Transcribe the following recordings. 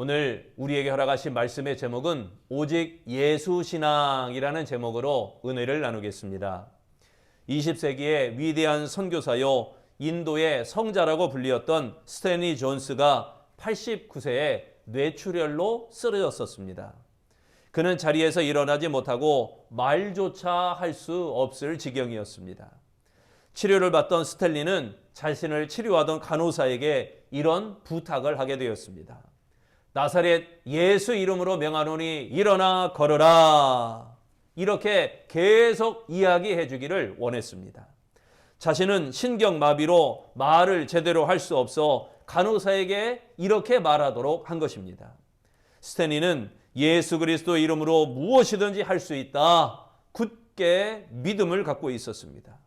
오늘 우리에게 허락하신 말씀의 제목은 오직 예수신앙이라는 제목으로 은혜를 나누겠습니다. 20세기의 위대한 선교사요 인도의 성자라고 불리었던 스탠리 존스가 89세에 뇌출혈로 쓰러졌었습니다. 그는 자리에서 일어나지 못하고 말조차 할 수 없을 지경이었습니다. 치료를 받던 스탠리는 자신을 치료하던 간호사에게 이런 부탁을 하게 되었습니다. 나사렛 예수 이름으로 명하노니 일어나 걸어라. 이렇게 계속 이야기해 주기를 원했습니다. 자신은 신경마비로 말을 제대로 할 수 없어 간호사에게 이렇게 말하도록 한 것입니다. 스탠리는 예수 그리스도 이름으로 무엇이든지 할 수 있다. 굳게 믿음을 갖고 있었습니다.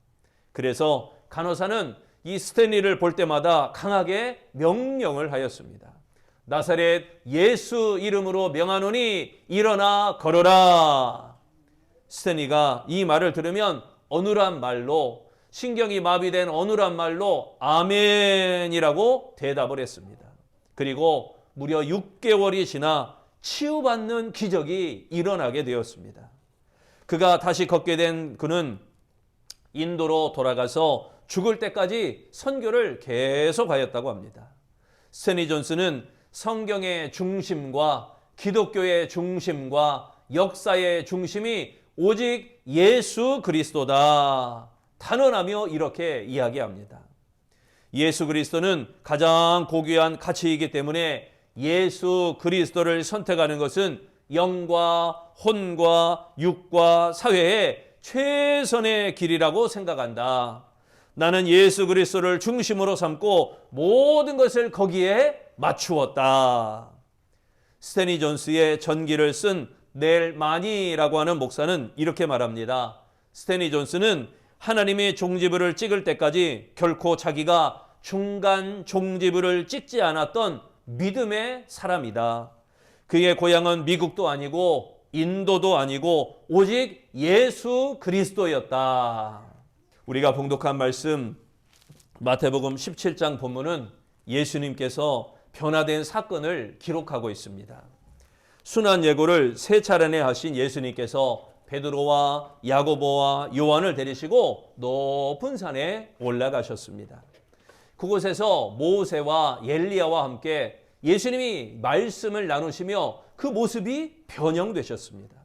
그래서 간호사는 이 스탠리를 볼 때마다 강하게 명령을 하였습니다. 나사렛 예수 이름으로 명하노니 일어나 걸어라. 스탠리가 이 말을 들으면 어눌한 말로, 신경이 마비된 어눌한 말로 아멘이라고 대답을 했습니다. 그리고 무려 6개월이 지나 치유받는 기적이 일어나게 되었습니다. 그가 다시 걷게 된 그는 인도로 돌아가서 죽을 때까지 선교를 계속하였다고 합니다. 스탠리 존스는 성경의 중심과 기독교의 중심과 역사의 중심이 오직 예수 그리스도다. 단언하며 이렇게 이야기합니다. 예수 그리스도는 가장 고귀한 가치이기 때문에 예수 그리스도를 선택하는 것은 영과 혼과 육과 사회의 최선의 길이라고 생각한다. 나는 예수 그리스도를 중심으로 삼고 모든 것을 거기에 맞추었다. 스탠리 존스의 전기를 쓴 넬 마니라고 하는 목사는 이렇게 말합니다. 스탠리 존스는 하나님의 종지부를 찍을 때까지 결코 자기가 중간 종지부를 찍지 않았던 믿음의 사람이다. 그의 고향은 미국도 아니고 인도도 아니고 오직 예수 그리스도였다. 우리가 봉독한 말씀 마태복음 17장 본문은 예수님께서 변화된 사건을 기록하고 있습니다. 순환 예고를 3차례나 하신 예수님께서 베드로와 야고보와 요한을 데리시고 높은 산에 올라가셨습니다. 그곳에서 모세와 엘리야와 함께 예수님이 말씀을 나누시며 그 모습이 변형되셨습니다.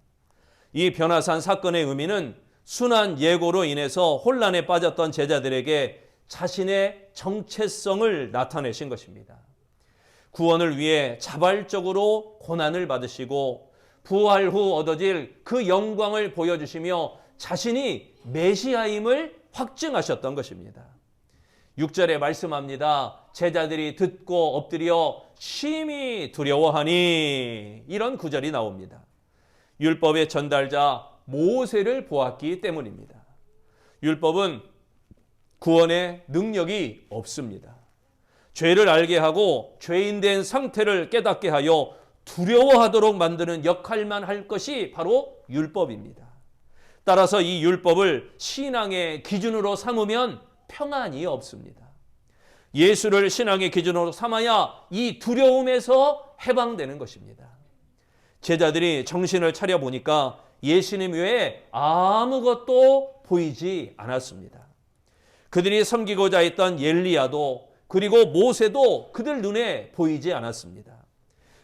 이 변화산 사건의 의미는 순환 예고로 인해서 혼란에 빠졌던 제자들에게 자신의 정체성을 나타내신 것입니다. 구원을 위해 자발적으로 고난을 받으시고 부활 후 얻어질 그 영광을 보여주시며 자신이 메시아임을 확증하셨던 것입니다. 6절에 말씀합니다. 제자들이 듣고 엎드려 심히 두려워하니 이런 구절이 나옵니다. 율법의 전달자 모세를 보았기 때문입니다. 율법은 구원의 능력이 없습니다. 죄를 알게 하고 죄인된 상태를 깨닫게 하여 두려워하도록 만드는 역할만 할 것이 바로 율법입니다. 따라서 이 율법을 신앙의 기준으로 삼으면 평안이 없습니다. 예수를 신앙의 기준으로 삼아야 이 두려움에서 해방되는 것입니다. 제자들이 정신을 차려보니까 예수님 외에 아무것도 보이지 않았습니다. 그들이 섬기고자 했던 엘리야도 그리고 모세도 그들 눈에 보이지 않았습니다.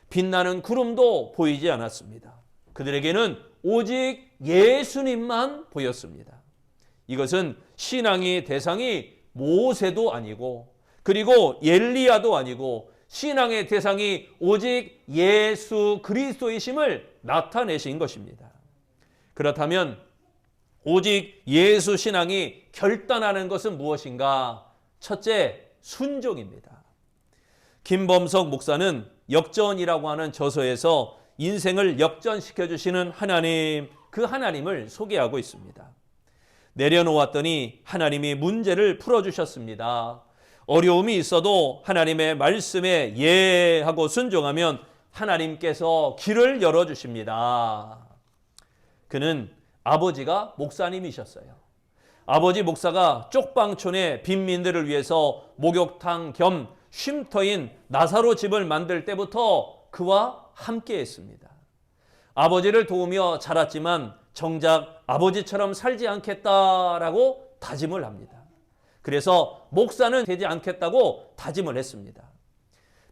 빛나는 구름도 보이지 않았습니다. 그들에게는 오직 예수님만 보였습니다. 이것은 신앙의 대상이 모세도 아니고 그리고 엘리야도 아니고 신앙의 대상이 오직 예수 그리스도이심을 나타내신 것입니다. 그렇다면 오직 예수 신앙이 결단하는 것은 무엇인가? 첫째, 순종입니다. 김범석 목사는 역전이라고 하는 저서에서 인생을 역전시켜 주시는 하나님, 그 하나님을 소개하고 있습니다. 내려놓았더니 하나님이 문제를 풀어주셨습니다. 어려움이 있어도 하나님의 말씀에 예하고 순종하면 하나님께서 길을 열어주십니다. 그는 아버지가 목사님이셨어요. 아버지 목사가 쪽방촌의 빈민들을 위해서 목욕탕 겸 쉼터인 나사로 집을 만들 때부터 그와 함께 했습니다. 아버지를 도우며 자랐지만 정작 아버지처럼 살지 않겠다라고 다짐을 합니다. 그래서 목사는 되지 않겠다고 다짐을 했습니다.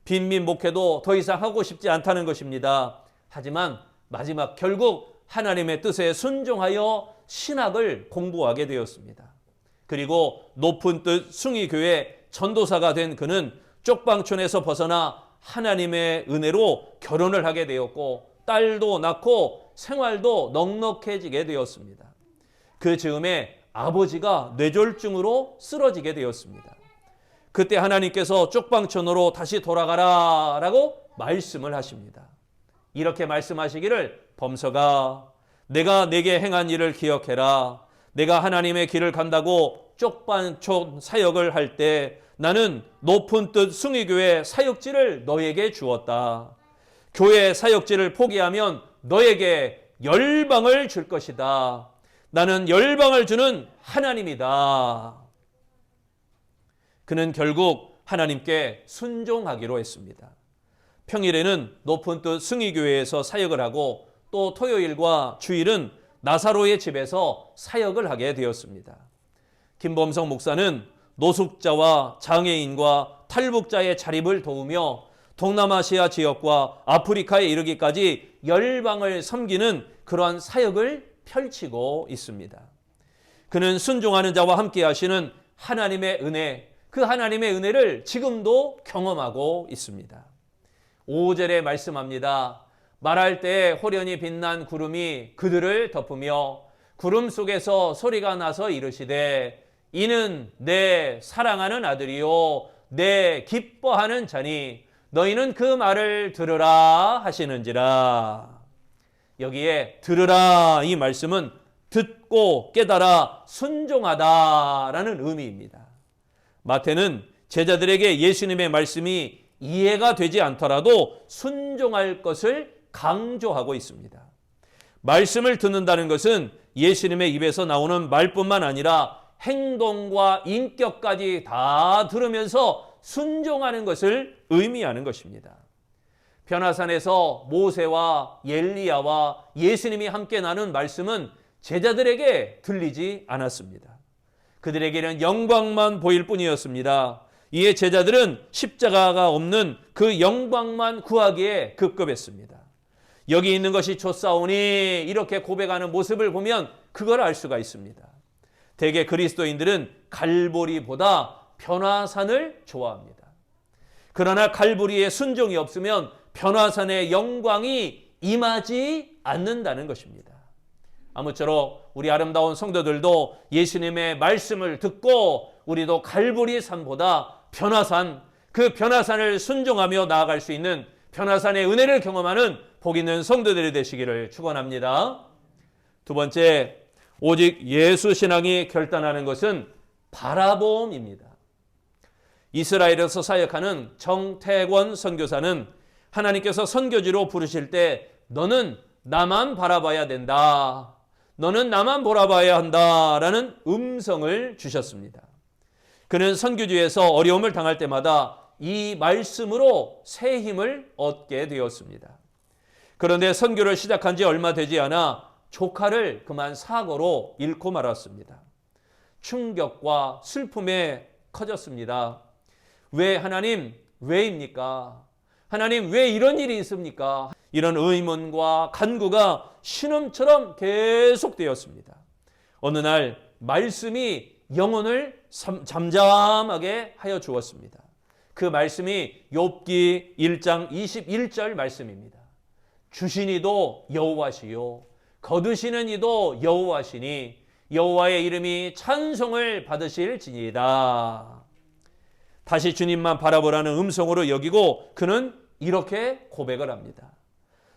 빈민 목회도 더 이상 하고 싶지 않다는 것입니다. 하지만 마지막 결국 하나님의 뜻에 순종하여 신학을 공부하게 되었습니다. 그리고 높은 뜻 숭의교회 전도사가 된 그는 쪽방촌에서 벗어나 하나님의 은혜로 결혼을 하게 되었고 딸도 낳고 생활도 넉넉해지게 되었습니다. 그 즈음에 아버지가 뇌졸중으로 쓰러지게 되었습니다. 그때 하나님께서 쪽방촌으로 다시 돌아가라 라고 말씀을 하십니다. 이렇게 말씀하시기를 범서가 내가 내게 행한 일을 기억해라. 내가 하나님의 길을 간다고 쪽방촌 사역을 할 때 나는 높은 뜻 숭의교회 사역지를 너에게 주었다. 교회 사역지를 포기하면 너에게 열방을 줄 것이다. 나는 열방을 주는 하나님이다. 그는 결국 하나님께 순종하기로 했습니다. 평일에는 높은 뜻 숭의교회에서 사역을 하고 또 토요일과 주일은 나사로의 집에서 사역을 하게 되었습니다. 김범성 목사는 노숙자와 장애인과 탈북자의 자립을 도우며 동남아시아 지역과 아프리카에 이르기까지 열방을 섬기는 그러한 사역을 펼치고 있습니다. 그는 순종하는 자와 함께 하시는 하나님의 은혜, 그 하나님의 은혜를 지금도 경험하고 있습니다. 5절에 말씀합니다. 말할 때 호련히 빛난 구름이 그들을 덮으며 구름 속에서 소리가 나서 이르시되 이는 내 사랑하는 아들이요 내 기뻐하는 자니 너희는 그 말을 들으라 하시는지라. 여기에 들으라 이 말씀은 듣고 깨달아 순종하다라는 의미입니다. 마태는 제자들에게 예수님의 말씀이 이해가 되지 않더라도 순종할 것을 강조하고 있습니다. 말씀을 듣는다는 것은 예수님의 입에서 나오는 말뿐만 아니라 행동과 인격까지 다 들으면서 순종하는 것을 의미하는 것입니다. 변화산에서 모세와 엘리야와 예수님이 함께 나눈 말씀은 제자들에게 들리지 않았습니다. 그들에게는 영광만 보일 뿐이었습니다. 이에 제자들은 십자가가 없는 그 영광만 구하기에 급급했습니다. 여기 있는 것이 좋사오니 이렇게 고백하는 모습을 보면 그걸 알 수가 있습니다. 대개 그리스도인들은 갈보리보다 변화산을 좋아합니다. 그러나 갈보리의 순종이 없으면 변화산의 영광이 임하지 않는다는 것입니다. 아무쪼록 우리 아름다운 성도들도 예수님의 말씀을 듣고 우리도 갈보리 산보다 변화산, 그 변화산을 순종하며 나아갈 수 있는 변화산의 은혜를 경험하는 복 있는 성도들이 되시기를 축원합니다. 두 번째, 오직 예수 신앙이 결단하는 것은 바라봄입니다. 이스라엘에서 사역하는 정태권 선교사는 하나님께서 선교지로 부르실 때 너는 나만 바라봐야 된다. 너는 나만 바라봐야 한다라는 음성을 주셨습니다. 그는 선교지에서 어려움을 당할 때마다 이 말씀으로 새 힘을 얻게 되었습니다. 그런데 선교를 시작한 지 얼마 되지 않아 조카를 그만 사고로 잃고 말았습니다. 충격과 슬픔에 커졌습니다. 왜 하나님, 왜입니까? 하나님 왜 이런 일이 있습니까? 이런 의문과 간구가 신음처럼 계속되었습니다. 어느 날 말씀이 영혼을 잠잠하게 하여 주었습니다. 그 말씀이 욥기 1장 21절 말씀입니다. 주신 이도 여호와시요 거두시는 이도 여호와시니 여호와의 이름이 찬송을 받으실지니이다. 다시 주님만 바라보라는 음성으로 여기고 그는 이렇게 고백을 합니다.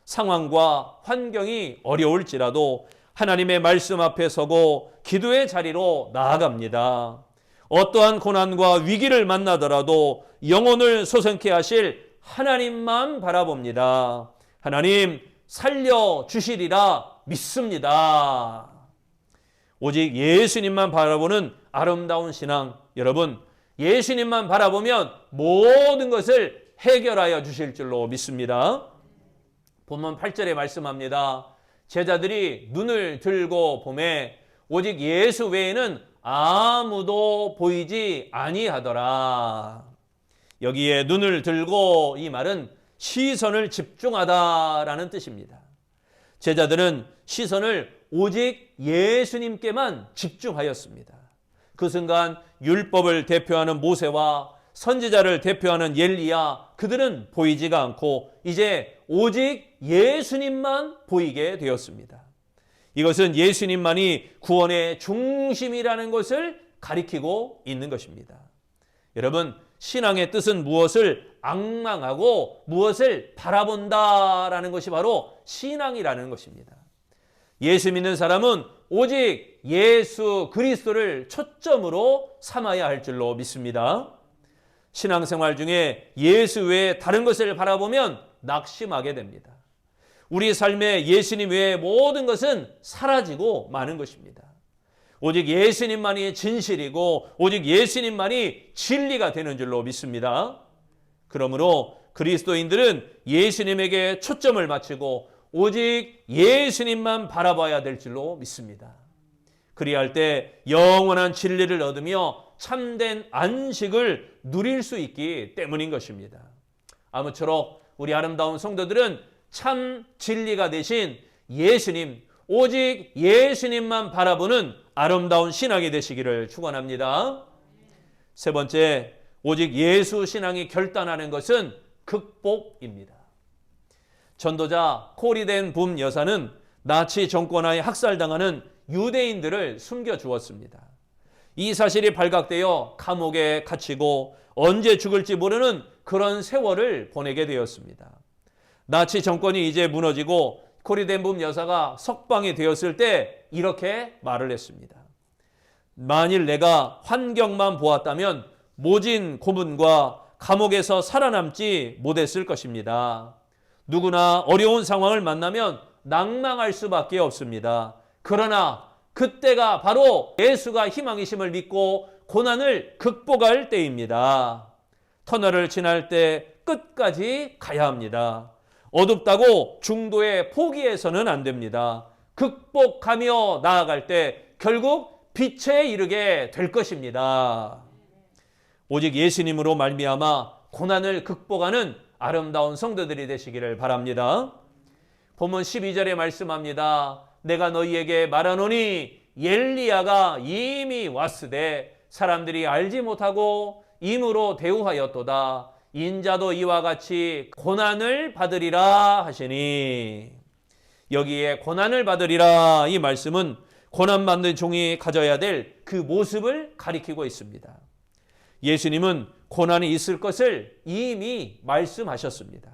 상황과 환경이 어려울지라도 하나님의 말씀 앞에 서고 기도의 자리로 나아갑니다. 어떠한 고난과 위기를 만나더라도 영혼을 솟게 하실 하나님만 바라봅니다. 하나님 살려주시리라 믿습니다. 오직 예수님만 바라보는 아름다운 신앙. 여러분, 예수님만 바라보면 모든 것을 해결하여 주실 줄로 믿습니다. 본문 8절에 말씀합니다. 제자들이 눈을 들고 보매 오직 예수 외에는 아무도 보이지 아니하더라. 여기에 눈을 들고 이 말은 시선을 집중하다라는 뜻입니다. 제자들은 시선을 오직 예수님께만 집중하였습니다. 그 순간 율법을 대표하는 모세와 선지자를 대표하는 엘리야, 그들은 보이지가 않고 이제 오직 예수님만 보이게 되었습니다. 이것은 예수님만이 구원의 중심이라는 것을 가리키고 있는 것입니다. 여러분, 신앙의 뜻은 무엇을 앙망하고 무엇을 바라본다라는 것이 바로 신앙이라는 것입니다. 예수 믿는 사람은 오직 예수 그리스도를 초점으로 삼아야 할 줄로 믿습니다. 신앙생활 중에 예수 외에 다른 것을 바라보면 낙심하게 됩니다. 우리 삶에 예수님 외에 모든 것은 사라지고 마는 것입니다. 오직 예수님만이 진실이고 오직 예수님만이 진리가 되는 줄로 믿습니다. 그러므로 그리스도인들은 예수님에게 초점을 맞추고 오직 예수님만 바라봐야 될 줄로 믿습니다. 그리할 때 영원한 진리를 얻으며 참된 안식을 누릴 수 있기 때문인 것입니다. 아무쪼록 우리 아름다운 성도들은 참 진리가 되신 예수님, 오직 예수님만 바라보는 아름다운 신앙이 되시기를 축원합니다. 세 번째, 오직 예수 신앙이 결단하는 것은 극복입니다. 전도자 코리 댄 붐 여사는 나치 정권하에 학살당하는 유대인들을 숨겨주었습니다. 이 사실이 발각되어 감옥에 갇히고 언제 죽을지 모르는 그런 세월을 보내게 되었습니다. 나치 정권이 이제 무너지고 코리 댄 붐 여사가 석방이 되었을 때 이렇게 말을 했습니다. 만일 내가 환경만 보았다면 모진 고문과 감옥에서 살아남지 못했을 것입니다. 누구나 어려운 상황을 만나면 낭망할 수밖에 없습니다. 그러나 그때가 바로 예수가 희망이심을 믿고 고난을 극복할 때입니다. 터널을 지날 때 끝까지 가야 합니다. 어둡다고 중도에 포기해서는 안 됩니다. 극복하며 나아갈 때 결국 빛에 이르게 될 것입니다. 오직 예수님으로 말미암아 고난을 극복하는 아름다운 성도들이 되시기를 바랍니다. 본문 12절에 말씀합니다. 내가 너희에게 말하노니 엘리야가 이미 왔으되 사람들이 알지 못하고 임으로 대우하였도다. 인자도 이와 같이 고난을 받으리라 하시니. 여기에 고난을 받으리라 이 말씀은 고난받는 종이 가져야 될 그 모습을 가리키고 있습니다. 예수님은 고난이 있을 것을 이미 말씀하셨습니다.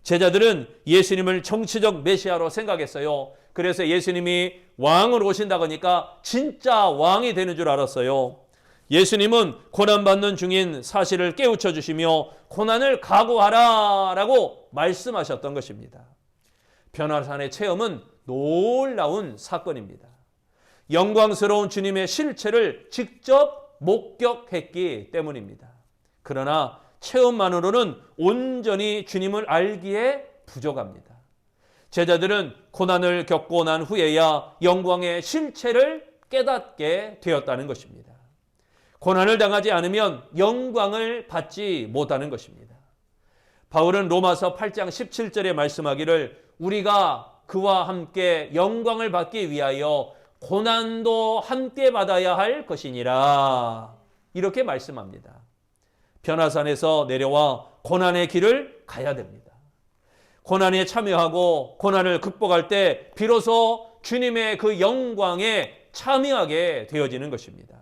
제자들은 예수님을 정치적 메시아로 생각했어요. 그래서 예수님이 왕으로 오신다고 하니까 진짜 왕이 되는 줄 알았어요. 예수님은 고난받는 중인 사실을 깨우쳐 주시며 고난을 각오하라 라고 말씀하셨던 것입니다. 변화산의 체험은 놀라운 사건입니다. 영광스러운 주님의 실체를 직접 목격했기 때문입니다. 그러나 체험만으로는 온전히 주님을 알기에 부족합니다. 제자들은 고난을 겪고 난 후에야 영광의 실체를 깨닫게 되었다는 것입니다. 고난을 당하지 않으면 영광을 받지 못하는 것입니다. 바울은 로마서 8장 17절에 말씀하기를 우리가 그와 함께 영광을 받기 위하여 고난도 함께 받아야 할 것이니라. 이렇게 말씀합니다. 변화산에서 내려와 고난의 길을 가야 됩니다. 고난에 참여하고 고난을 극복할 때 비로소 주님의 그 영광에 참여하게 되어지는 것입니다.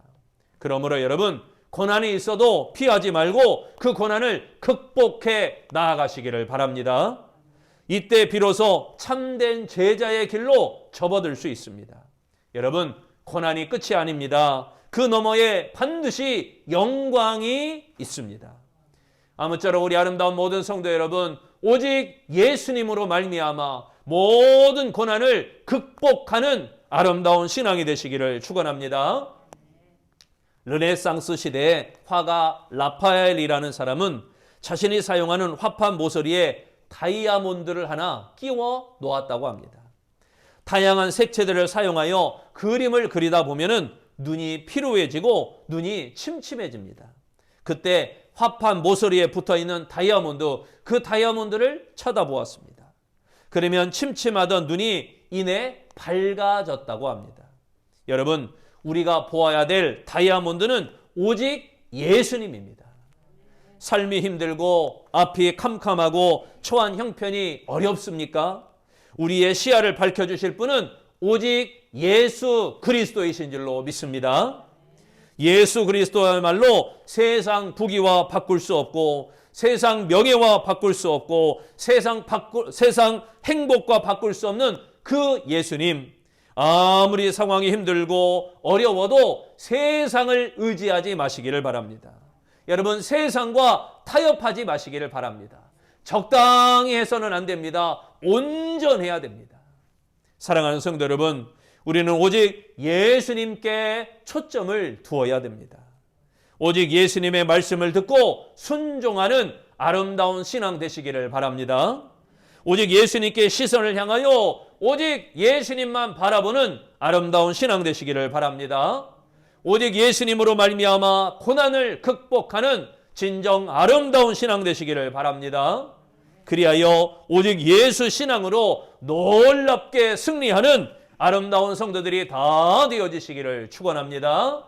그러므로 여러분, 고난이 있어도 피하지 말고 그 고난을 극복해 나아가시기를 바랍니다. 이때 비로소 참된 제자의 길로 접어들 수 있습니다. 여러분, 고난이 끝이 아닙니다. 그 너머에 반드시 영광이 있습니다. 아무쪼록 우리 아름다운 모든 성도 여러분, 오직 예수님으로 말미암아 모든 고난을 극복하는 아름다운 신앙이 되시기를 축원합니다. 르네상스 시대의 화가 라파엘이라는 사람은 자신이 사용하는 화판 모서리에 다이아몬드를 하나 끼워 놓았다고 합니다. 다양한 색채들을 사용하여 그림을 그리다 보면은 눈이 피로해지고 눈이 침침해집니다. 그때 화판 모서리에 붙어있는 다이아몬드, 그 다이아몬드를 쳐다보았습니다. 그러면 침침하던 눈이 이내 밝아졌다고 합니다. 여러분, 우리가 보아야 될 다이아몬드는 오직 예수님입니다. 삶이 힘들고 앞이 캄캄하고 처한 형편이 어렵습니까? 우리의 시야를 밝혀주실 분은 오직 예수 그리스도이신 줄로 믿습니다. 예수 그리스도야말로 세상 부귀와 바꿀 수 없고 세상 명예와 바꿀 수 없고 세상 행복과 바꿀 수 없는 그 예수님, 아무리 상황이 힘들고 어려워도 세상을 의지하지 마시기를 바랍니다. 여러분, 세상과 타협하지 마시기를 바랍니다. 적당히 해서는 안 됩니다. 온전해야 됩니다. 사랑하는 성도 여러분, 우리는 오직 예수님께 초점을 두어야 됩니다. 오직 예수님의 말씀을 듣고 순종하는 아름다운 신앙 되시기를 바랍니다. 오직 예수님께 시선을 향하여 오직 예수님만 바라보는 아름다운 신앙 되시기를 바랍니다. 오직 예수님으로 말미암아 고난을 극복하는 진정 아름다운 신앙 되시기를 바랍니다. 그리하여 오직 예수 신앙으로 놀랍게 승리하는 아름다운 성도들이 다 되어지시기를 축원합니다.